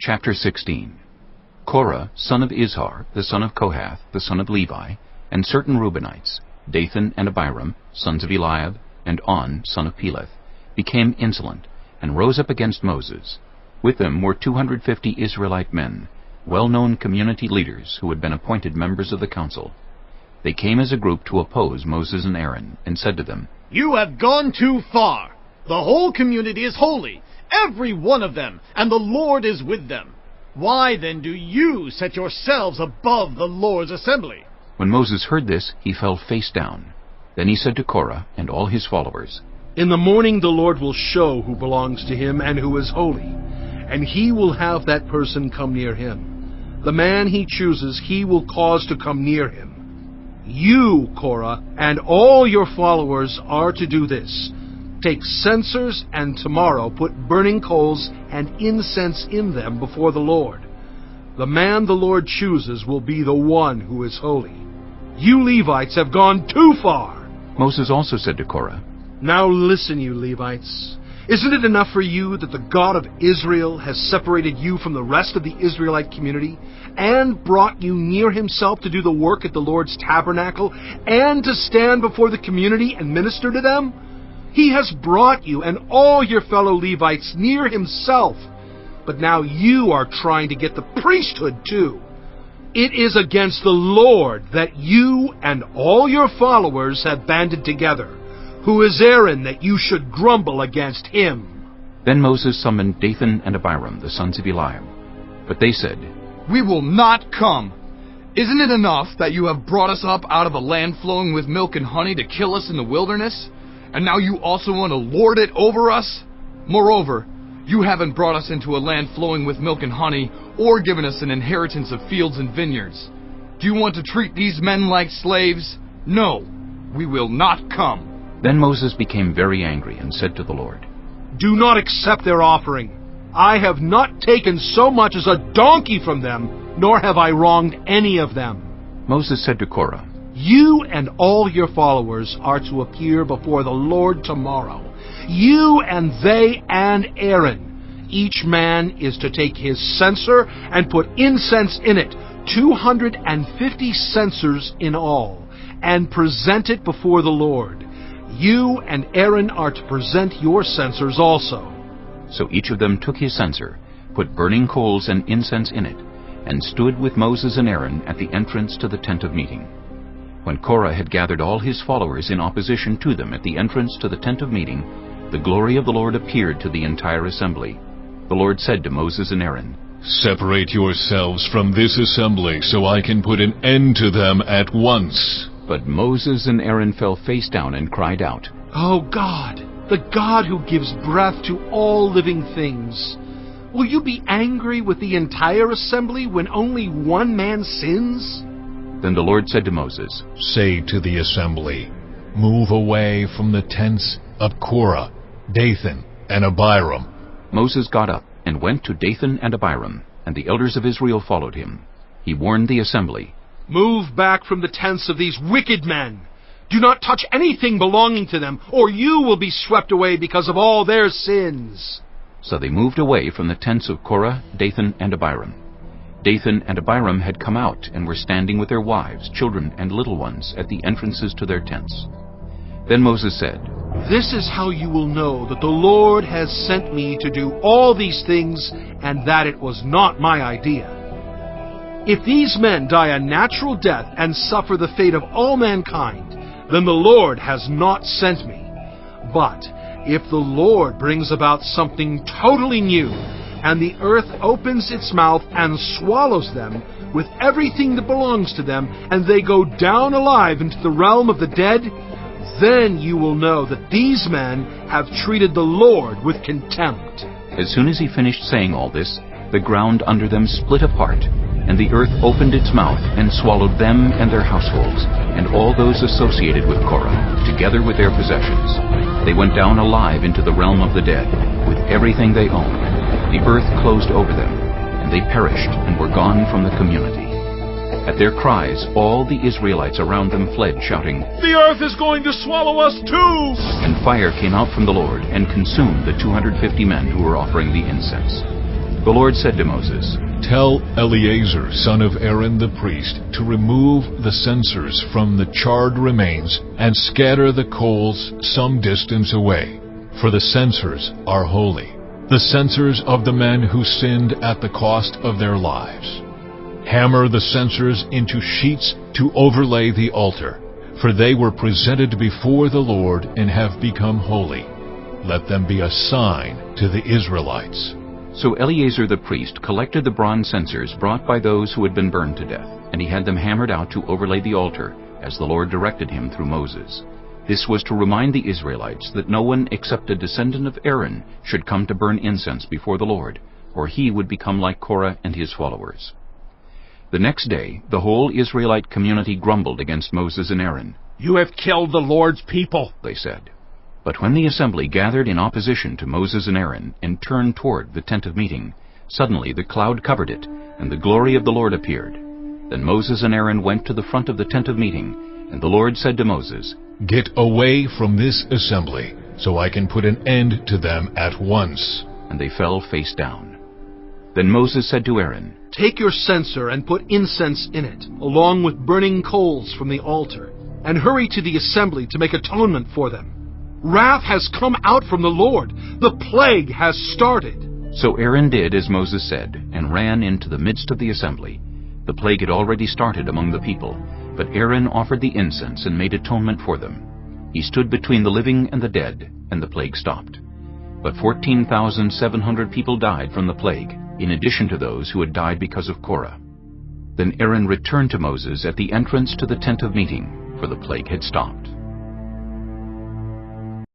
Chapter 16. Korah, son of Izhar, the son of Kohath, the son of Levi, and certain Reubenites, Dathan and Abiram, sons of Eliab, and On, son of Peleth, became insolent, and rose up against Moses. With them were 250 Israelite men, well-known community leaders who had been appointed members of the council. They came as a group to oppose Moses and Aaron, and said to them, "You have gone too far. The whole community is holy, every one of them, and the Lord is with them. Why then do you set yourselves above the Lord's assembly?" When Moses heard this, he fell face down. Then he said to Korah and all his followers, "In the morning the Lord will show who belongs to him and who is holy, and he will have that person come near him. The man he chooses he will cause to come near him. You, Korah, and all your followers are to do this. Take censers and tomorrow put burning coals and incense in them before the Lord. The man the Lord chooses will be the one who is holy. You Levites have gone too far." Moses also said to Korah, "Now listen, you Levites. Isn't it enough for you that the God of Israel has separated you from the rest of the Israelite community and brought you near himself to do the work at the Lord's tabernacle and to stand before the community and minister to them? He has brought you and all your fellow Levites near himself, but now you are trying to get the priesthood too. It is against the Lord that you and all your followers have banded together. Who is Aaron that you should grumble against him?" Then Moses summoned Dathan and Abiram, the sons of Eliab. But they said, "We will not come. Isn't it enough that you have brought us up out of a land flowing with milk and honey to kill us in the wilderness? And now you also want to lord it over us? Moreover, you haven't brought us into a land flowing with milk and honey, or given us an inheritance of fields and vineyards. Do you want to treat these men like slaves? No, we will not come." Then Moses became very angry and said to the Lord, "Do not accept their offering. I have not taken so much as a donkey from them, nor have I wronged any of them." Moses said to Korah, "You and all your followers are to appear before the Lord tomorrow. You and they and Aaron. Each man is to take his censer and put incense in it, 250 censers in all, and present it before the Lord. You and Aaron are to present your censers also." So each of them took his censer, put burning coals and incense in it, and stood with Moses and Aaron at the entrance to the tent of meeting. When Korah had gathered all his followers in opposition to them at the entrance to the tent of meeting, the glory of the Lord appeared to the entire assembly. The Lord said to Moses and Aaron, "Separate yourselves from this assembly, so I can put an end to them at once." But Moses and Aaron fell face down and cried out, "O God, the God who gives breath to all living things, will you be angry with the entire assembly when only one man sins?" Then the Lord said to Moses, "Say to the assembly, move away from the tents of Korah, Dathan, and Abiram." Moses got up and went to Dathan and Abiram, and the elders of Israel followed him. He warned the assembly, "Move back from the tents of these wicked men. Do not touch anything belonging to them, or you will be swept away because of all their sins." So they moved away from the tents of Korah, Dathan, and Abiram. Dathan and Abiram had come out and were standing with their wives, children, and little ones at the entrances to their tents. Then Moses said, "This is how you will know that the Lord has sent me to do all these things, and that it was not my idea. If these men die a natural death and suffer the fate of all mankind, then the Lord has not sent me. But if the Lord brings about something totally new, and the earth opens its mouth and swallows them with everything that belongs to them, and they go down alive into the realm of the dead, then you will know that these men have treated the Lord with contempt." As soon as he finished saying all this, the ground under them split apart, and the earth opened its mouth and swallowed them and their households, and all those associated with Korah, together with their possessions. They went down alive into the realm of the dead, with everything they owned. The earth closed over them, and they perished and were gone from the community. At their cries, all the Israelites around them fled, shouting, "The earth is going to swallow us too!" And fire came out from the Lord and consumed the 250 men who were offering the incense. The Lord said to Moses, Tell Eleazar, son of Aaron the priest, to remove the censers from the charred remains and scatter the coals some distance away, for the censers are holy, the censers of the men who sinned at the cost of their lives. Hammer the censers into sheets to overlay the altar, for they were presented before the Lord and have become holy. Let them be a sign to the Israelites. So Eleazar the priest collected the bronze censers brought by those who had been burned to death, and he had them hammered out to overlay the altar, as the Lord directed him through Moses. This was to remind the Israelites that no one except a descendant of Aaron should come to burn incense before the Lord, or he would become like Korah and his followers. The next day, the whole Israelite community grumbled against Moses and Aaron. "You have killed the Lord's people," they said. But when the assembly gathered in opposition to Moses and Aaron and turned toward the tent of meeting, suddenly the cloud covered it, and the glory of the Lord appeared. Then Moses and Aaron went to the front of the tent of meeting, and the Lord said to Moses, Get away from this assembly, so I can put an end to them at once. And they fell face down. Then Moses said to Aaron, "Take your censer and put incense in it, along with burning coals from the altar, and hurry to the assembly to make atonement for them. Wrath has come out from the Lord. The plague has started." So Aaron did as Moses said, and ran into the midst of the assembly. The plague had already started among the people, but Aaron offered the incense and made atonement for them. He stood between the living and the dead, and the plague stopped. But 14,700 people died from the plague, in addition to those who had died because of Korah. Then Aaron returned to Moses at the entrance to the tent of meeting, for the plague had stopped.